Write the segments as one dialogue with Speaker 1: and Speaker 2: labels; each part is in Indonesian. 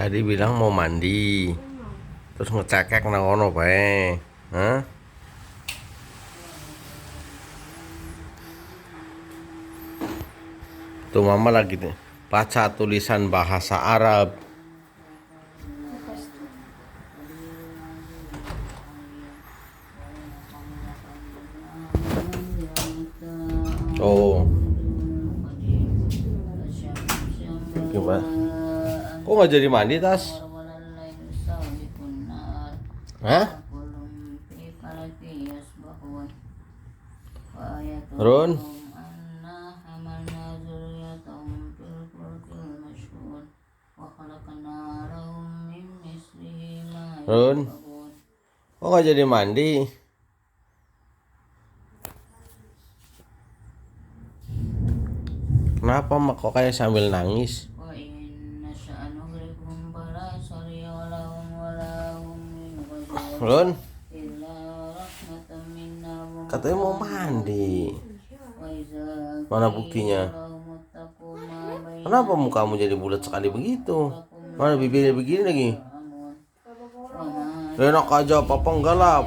Speaker 1: Tadi bilang mau mandi, terus ngecekek nang kono bae. Hah? Tuh mama lagi baca tulisan bahasa Arab. Oh, gimana? Kok nggak jadi mandi tas? Hah? Run? Run? Kok nggak jadi mandi? Kenapa mak kok kayak sambil nangis? Run? Katanya mau mandi. Mana buktinya? Kenapa mukamu jadi bulat sekali begitu? Mana bibirnya begini lagi? Enak aja, papa enggak lah.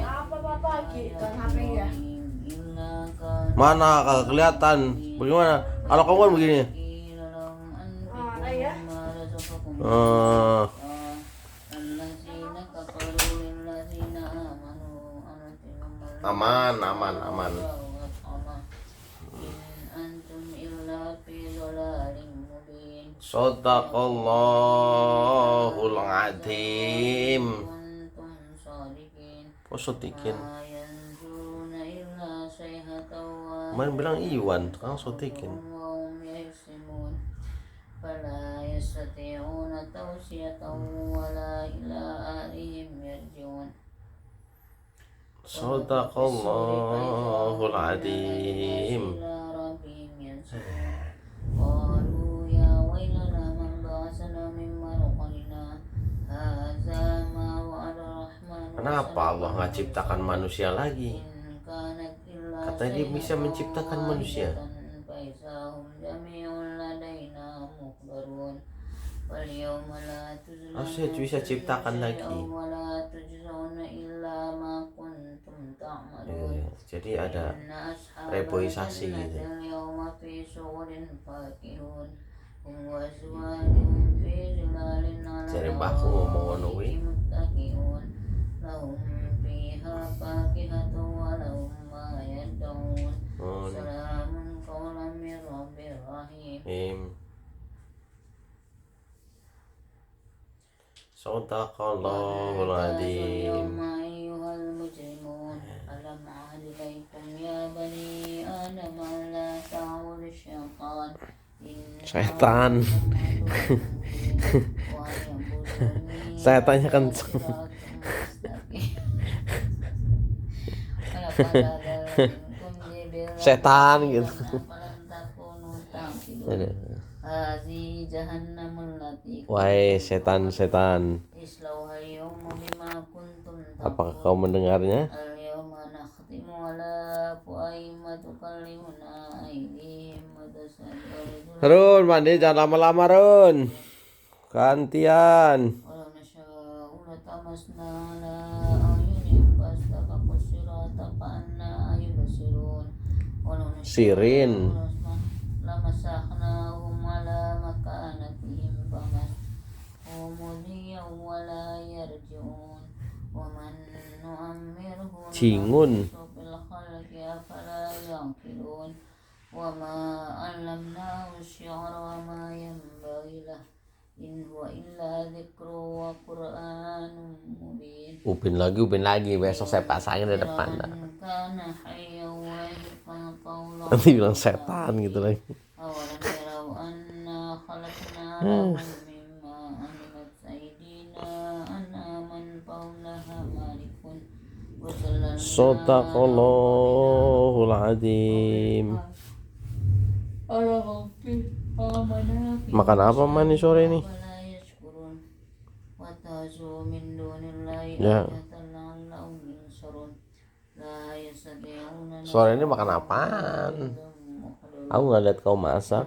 Speaker 1: Mana kagak kelihatan? Bagaimana? Kalau kamu kan begini. Aman, aman, aman. Shadaqallahul adzim. Sotikin. Kemarin bilang Iwan, sekarang Sotikin. Shadaqallahul adzim. Kenapa Allah nggak ciptakan manusia lagi? Katanya dia bisa menciptakan manusia. Harusnya bisa ciptakan lagi. Jadi ada reboisasi gitu. Jadi mbahku ngomong ngono kuwi. Shadaqallahul adzim. Setan. Setannya kenceng. Setan gitu. Wahai setan-setan, apakah kau mendengarnya? Run, mandi jangan lama-lama Run. Gantian. Sirin. Cingun. Upin lagi besok saya pasangin di depan dah. Nanti bilang setan gitu lagi. Shadaqallahul adzim. Makan apa manis sore ini? Ya. Sore ini makan apaan? Aku nggak lihat kau masak.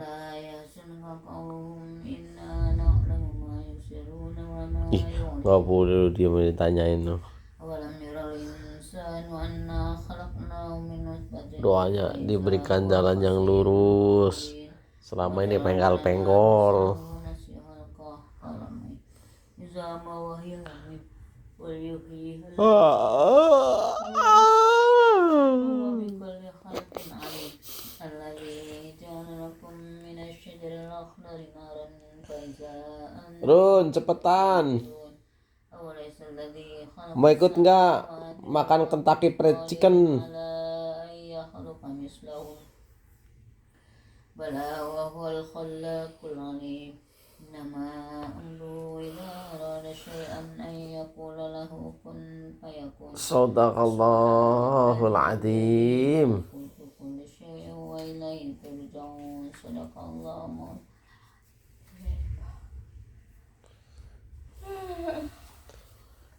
Speaker 1: Nggak boleh dia mau ditanyain tuh.
Speaker 2: Awalam yural insanu anna khalaqnahu min nutfatin
Speaker 1: Doanya
Speaker 2: fa idza
Speaker 1: diberikan
Speaker 2: huwa
Speaker 1: jalan yang
Speaker 2: khasimun
Speaker 1: lurus.
Speaker 2: mubin.
Speaker 1: Selama
Speaker 2: Wa
Speaker 1: ini
Speaker 2: tara
Speaker 1: penggal-penggol.
Speaker 2: nafsahu nasiya khalqah qalamai iza ma wahiya lamim wal yuhyiha huwa bikulli khalqin alim alladzi ja'ala lakum minasy syajaril akhdari naran fa iza antum
Speaker 1: Run, cepetan.
Speaker 2: awalaysa alladzi
Speaker 1: Mau ikut nggak
Speaker 2: khalaqas
Speaker 1: makan Kentucky Fried Chicken?
Speaker 2: ala yakhluqa mislahum bala wa huwal khallaqul alim innama amruhu idza arada syai'an an yaqula lahu kun fayakun
Speaker 1: Shadaqallahul adzim.
Speaker 2: kullu syai'in wa ilayhi turja'un sadaqallahu.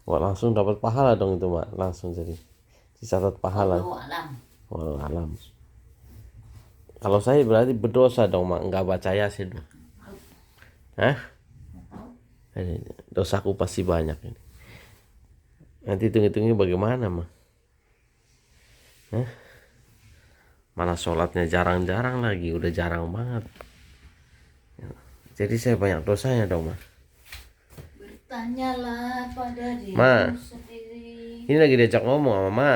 Speaker 1: Wah, langsung dapat pahala dong itu, Mak. Langsung jadi dicatat pahala. Wallahu alam. Kalau saya berarti berdosa dong, Mak. Nggak baca Yasin. Hah? Dosaku pasti banyak ini. Nanti hitung-hitungnya bagaimana, Mak? Hah? Mana sholatnya jarang-jarang lagi, udah jarang banget. Jadi saya banyak dosanya dong, Mak.
Speaker 2: Bertanyalah pada dirimu
Speaker 1: Ma,
Speaker 2: sendiri.
Speaker 1: ini lagi diajak ngomong sama Ma.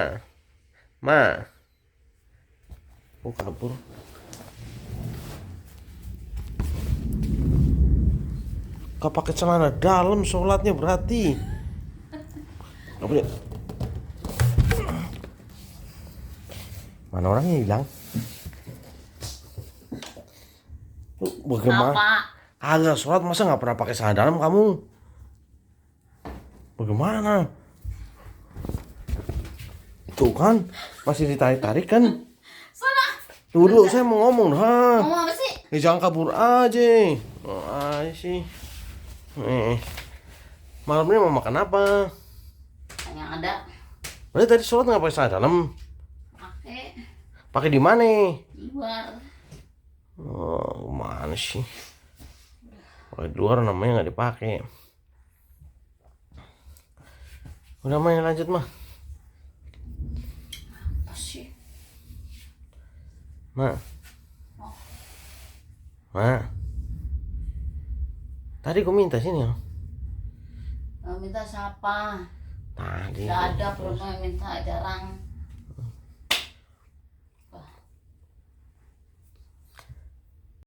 Speaker 1: Ma. Oh, kabur. Kau pakai celana dalam sholatnya berarti. Gak boleh. Mana orangnya hilang? Bagaimana? Agak sholat masa nggak pernah pakai celana dalam kamu? Bagaimana? Tuh kan masih ditarik-tarik kan?
Speaker 2: Sana.
Speaker 1: Dulu saya mau ngomong dah.
Speaker 2: Ngomong apa sih?
Speaker 1: Jangan kabur aja. Oh, sih. Malam ini mau makan apa?
Speaker 2: Yang ada.
Speaker 1: Berarti tadi sholat nggak pakai celana dalam?
Speaker 2: Pakai.
Speaker 1: Pakai di mana?
Speaker 2: Di luar.
Speaker 1: Oh, mana sih? Pakai di luar namanya nggak dipakai. Udah main lanjut mah.
Speaker 2: Apa sih?
Speaker 1: Ma. Ma. Tadi aku minta sini ya.
Speaker 2: Minta siapa?
Speaker 1: Tadi.
Speaker 2: Gak ada perempuan yang minta, jarang.